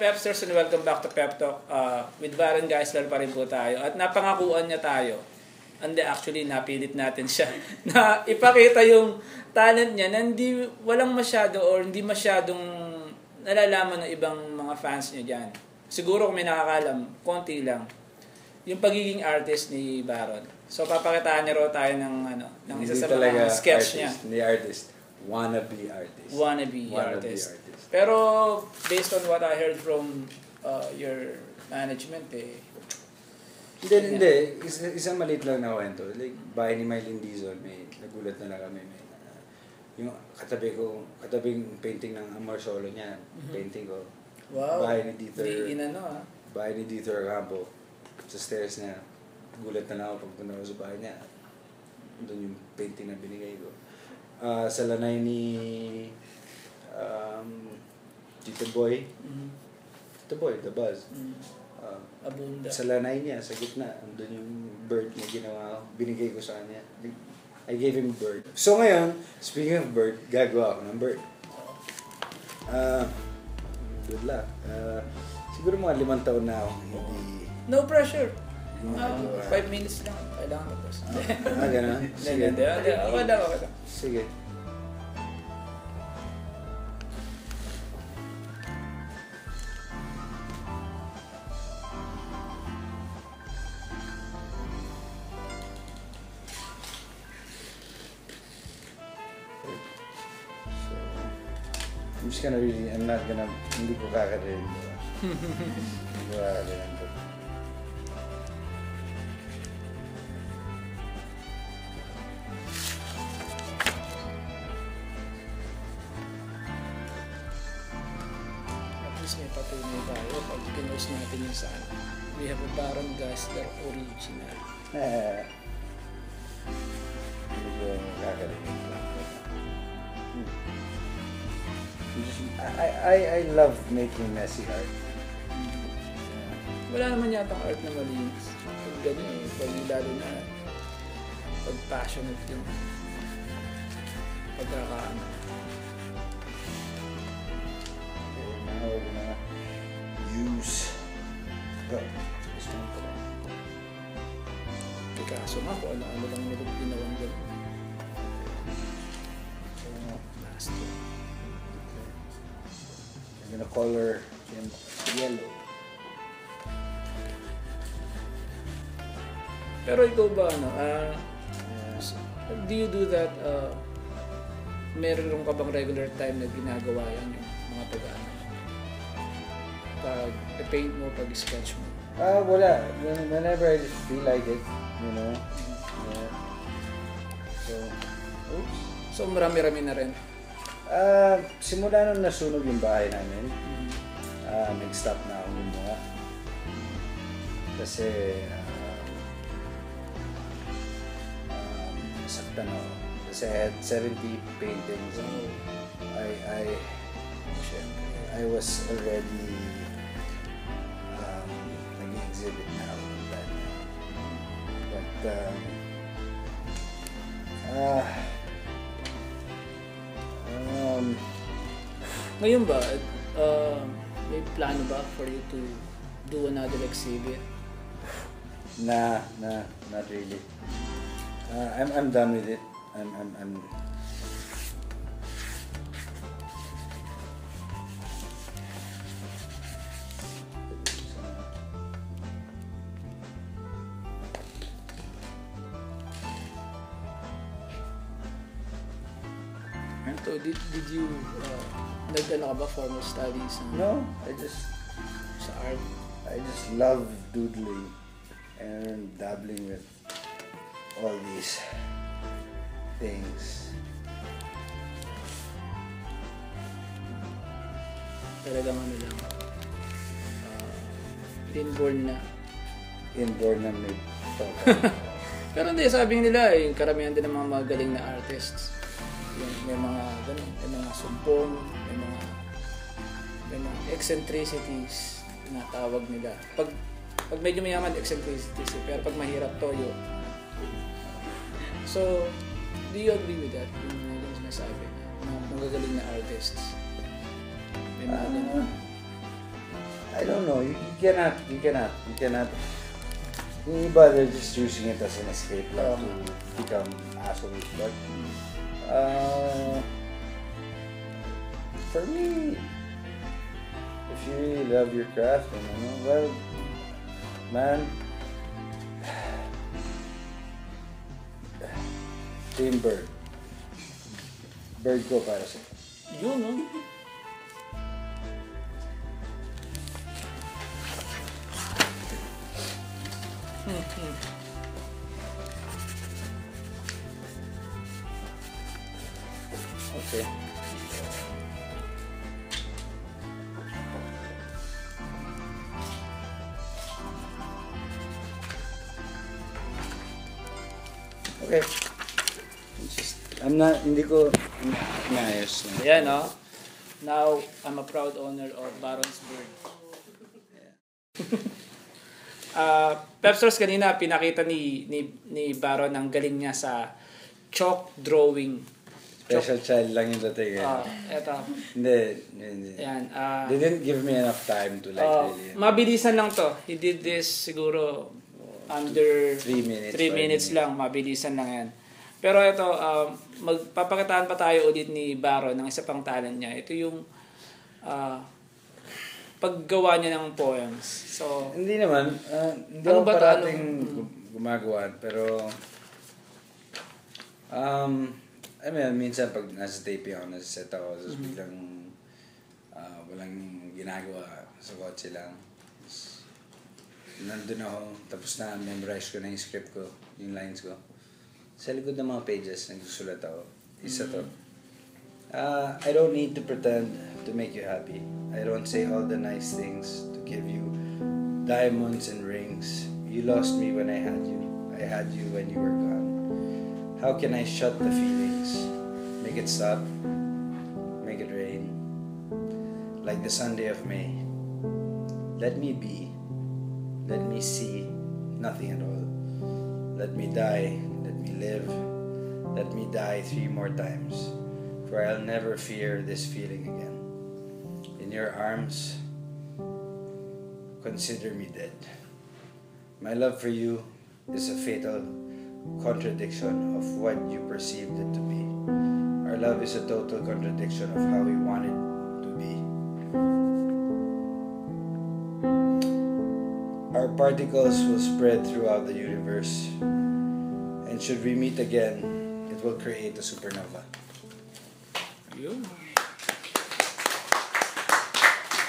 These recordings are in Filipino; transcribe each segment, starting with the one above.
Pepsters and welcome back to Pep Talk. With Baron Geisler pa rin po tayo. At napangakuan niya tayo. And actually, napilit natin siya na ipakita yung talent niya na walang masyado or hindi masyadong nalalaman ng ibang mga fans niya dyan. Siguro kung may nakakalam, konti lang. Yung pagiging artist ni Baron. So papakitaan niya raw tayo ng isa sa mga sketch niya. Hindi artist. Wannabe artist. Wannabe artist. Pero based on what I heard from your management Hindi. Isang maliit lang na kwento. Like, bahay ni Mylene Dizon, nagulat na lang kami. Yung katabing painting ng Amor Solo niya, painting ko. Wow. Bahay ni Dieter. Bahay ni Dieter Campo. Sa stairs niya. Gulat na lang ako pagpunta ko sa bahay niya. Doon yung painting na binigay ko. Sa lanay ni Tito Boy. Tito Boy, The Buzz. Abunda. Sa lanay niya, sa gitna, andun yung bird na ginawa ko. Binigay ko sa kanya. I gave him bird. So ngayon, speaking of bird, gagawa ako ng bird. Good luck. Siguro mga 5 taon na ako hindi... No pressure. 5 minutes lang. Kailangan tapos. Gano'n? Sige. Okay lang. Sige. Hindi ko kakarin. Hindi ko kakarin. May patunay tayo pag pinost natin yung saan. We have a Baron Geisler original. Hindi ko kakarinig lang. I love making messy art. Wala naman yata art na malinis. Pag ganyan lalo na pag passionate yung pagkakaano. We're gonna use this one pala. Picasso nga kung ano-ano lang nilog ginawang gano'n. So, last one. Okay. I'm gonna color in yellow. Pero ikaw ba do you do that meron ka bang regular time na ginagawa yan yung mga pag-ano? Pag-paint mo, pag-sketch mo? Wala. Whenever I just feel like it, you know. Yeah. So, oops. So, marami-rami na rin? Simula nung nasunog yung bahay namin, nag-stop na akong gumawa. Kasi, nasaktan ako. Kasi I had 70 paintings. I was already nag-exhibit na ako ng time. But ngayon ba, may plano ba for you to do another exhibit? Not really. I'm done with it. I'm So, did you nagdala ka ba formal studies? No, sa art? I just love doodling and dabbling with all these things. Talagang ano lang, inborn na. Inborn na may Pero hindi, sabi nila yung karamihan din ng mga magaling na artists. May mga ganun, may mga sumpong, may mga eccentricities na tawag nila. Pag medyo mayaman, eccentricities, pero pag mahirap, toyo. So, do you agree with that? Yung mga ganun sinasabi na magagaling na artists? May mga ganun. I don't know, you cannot. Yung iba, they're just using it as an escape lang to become assholes. But, for me, if you really love your craft, and well, man, Team Bird. Bird ko para sa. Yun, no? Okay. Okay. Hindi ko naayos. Ayan, no? Now, I'm a proud owner of Baron's Bird. Pepstars kanina, pinakita ni Baron ang galing niya sa chalk drawing. Special child lang yung dating. Eto. Hindi. Ayan. They didn't give me enough time to really. Mabilisan lang to. He did this siguro under 3 minutes. 3 minutes lang. Mabilisan lang yan. Pero ito, magpapakitaan pa tayo ulit ni Baron ng isa pang talent niya. Ito yung paggawa niya ng poems. So, hindi naman. Hindi ano ako ba parating gumagawa. Pero, I mean, minsan pag nasa taping ako, nasa set ako, tapos biglang walang ginagawa sa kotse lang. Tapos, nandun ako, tapos na memorize ko na yung script ko, yung lines ko. Sa likod ng mga pages, nagsusulat ako. Isa to. I don't need to pretend to make you happy. I don't say all the nice things to give you diamonds and rings. You lost me when I had you. I had you when you were gone. How can I shut the feelings? Make it stop. Make it rain. Like the Sunday of May. Let me be. Let me see nothing at all. Let me die. Let me live. Let me die 3 more times. For I'll never fear this feeling again. In your arms, consider me dead. My love for you is a fatal contradiction of what you perceived it to be. Our love is a total contradiction of how we want it to be. Our particles will spread throughout the universe, and should we meet again, it will create a supernova. yun.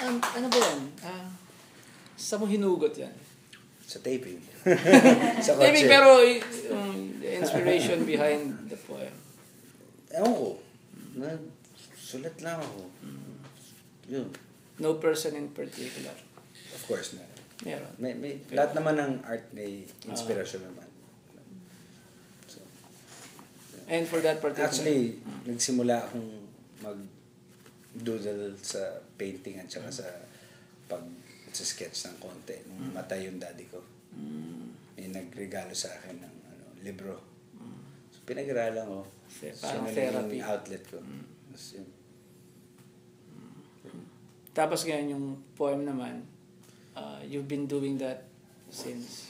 Ano ba yan? Saan mo hinugot yan? Sa taping. Sa Maybe, kotse. pero the inspiration behind the poem. Ewan ko. Sulat lang ako. Yun. No person in particular. Of course na. Meron. May lahat naman ng art may inspirasyon naman. So, And for that particular... actually, nagsimula akong mag-doodle sa painting at saka sa pag-sketch ng konti nung matay yung daddy ko. May nagregalo sa akin ng libro. So, pinag-aralan ko. Parang so, therapy. yung outlet ko. Tapos, yun. Tapos ngayon yung poem naman, you've been doing that since?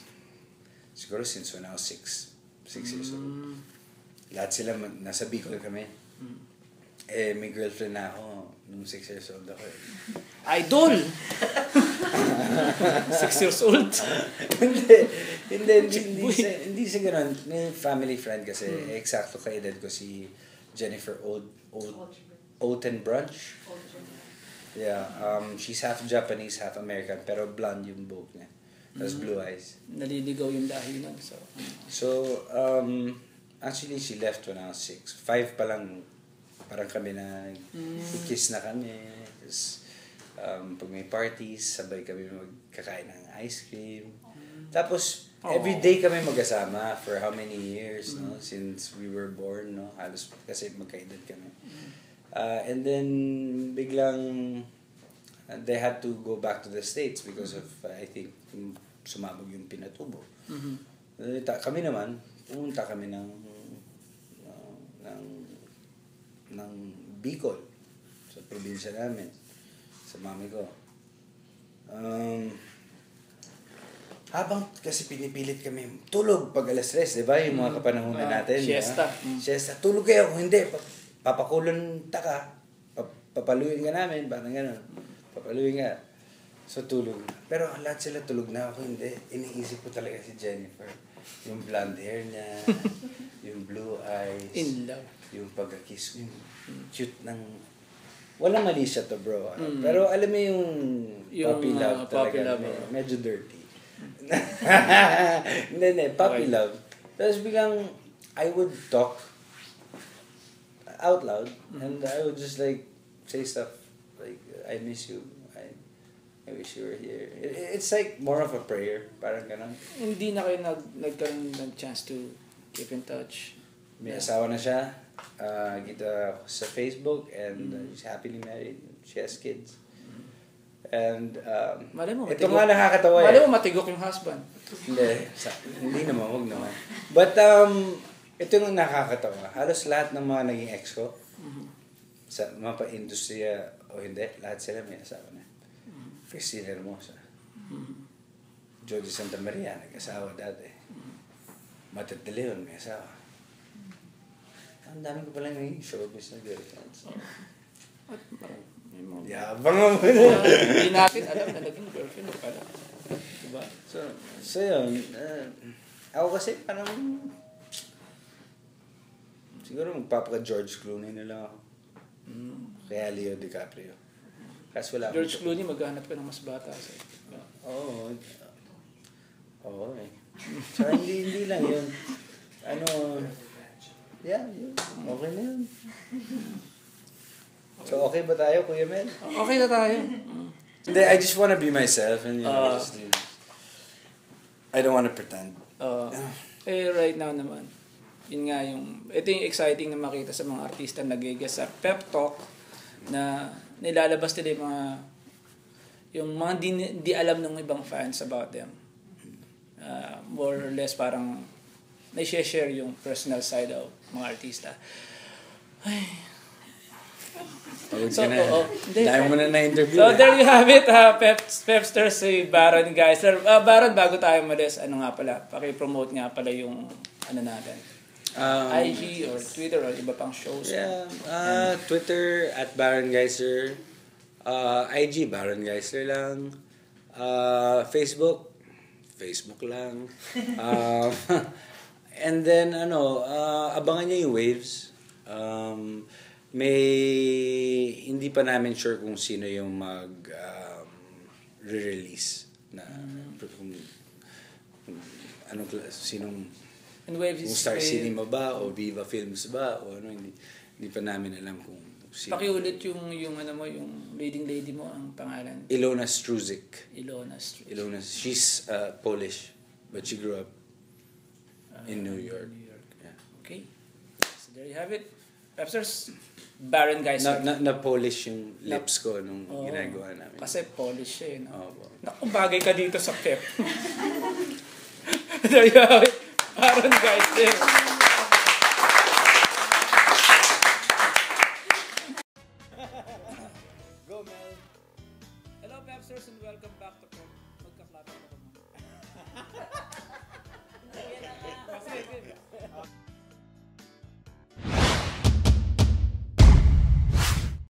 Siguro since when I was 6 years old. Lahat sila, nasa Bicol kami. May girlfriend na ako nung 6 years old ako. Idol! 6 years old? Hindi sa ganun. May family friend kasi, eksakto ka-edad ko si Jennifer Otenbrunch. Yeah, she's half Japanese, half American, pero blonde yung buhok niya. Tapos blue eyes. Naliligaw yung dahil nun. So, actually, she left when I was 6. 5 pa lang, parang kami na, kiss na kami. Tapos, pag may parties, sabay kami magkakain ng ice cream. Tapos, every day kami magkasama for how many years, no? Since we were born, no? Halos kasi magkaedad kami. And then, biglang, they had to go back to the States because of, I think, sumabog yung pinatubo. Kami naman, pumunta kami ng Bicol, sa probinsya namin, sa mami ko. Habang kasi pinipilit kami tulog pag alas 3, di ba? Yung mga kapanahonan natin. Siesta. Siesta. Tulog kayo. Kung hindi, papakulon ka. Papaluin ka namin. Parang gano'n. Papaluin ka. So, tulog. Pero lahat sila tulog na. Ako hindi. Iniisip ko talaga si Jennifer. Yung blonde hair niya. Yung blue eyes. In love. Yung pagka-kiss. Yung cute ng... Walang mali siya to, bro. Pero alam mo yung puppy love puppy talaga. love, Medyo dirty. Hindi. Puppy love. Tapos biglang, I would talk out loud. And I would just like, say stuff. Like, I miss you. I wish you were here. It's like more of a prayer. Parang ganun. Hindi na kayo nagkaroon ng chance to keep in touch? May asawa na siya. Kita sa Facebook and she's happily married. She has kids. And ito nga nakakatawa Malay mo matigok yung husband. Hindi naman, huwag naman. But ito yung nakakatawa. Halos lahat ng mga naging ex ko sa mga pa-industriya o hindi, lahat sila may asawa na. Christina Hermosa. Jody Santa Maria, nag-asawa dati. Matet de Leon, may asawa. Ang dami ko palang naging showbiz na girlfriends. Yabang mo na. Hindi natin alam na naging girlfriend pala. Diba? So yun. Ako kasi parang siguro magpapaka-George Clooney na lang ako. Kaya Leo DiCaprio. Kasi wala George Clooney, maghanap ka ng mas bata sa'yo. Oo. Oo eh. Tsaka hindi lang yun. Yun. Okay na yun. So, okay ba tayo, Kuya Mel? Okay na tayo. Hindi, I just wanna be myself and I don't wanna pretend. Right now naman, yun nga ito yung exciting na makita sa mga artista na nag-guest sa Pep Talk na nilalabas nila yung mga di alam ng ibang fans about them. More or less parang na-share yung personal side of mga artista. Ay. Dahil mo na na-interview. So there you have it, Pepsters, si Baron Geisler. Baron, bago tayo malis, nga pala, paki-promote nga pala yung natin. IG or Twitter or iba pang shows. Yeah, Twitter at Baron Geisler. IG Baron Geisler lang. Facebook lang. And then abangan niyo yung Waves. Hindi pa namin sure kung sino yung re-release na sinong Waves kung Star Cinema ba o Viva Films ba o hindi pa namin alam kung sino. Pakiulit yung leading lady mo, ang pangalan. Ilona Struzik. Ilona. She's Polish but she grew up in New York. Yeah. Okay. So there you have it. Pepsters, Baron Geisler. Na Polish yung lips ko nung ginagawa namin. Kasi Polish siya eh. No? Naku, bagay ka dito sa Pep. There you have it. Baron Geisler.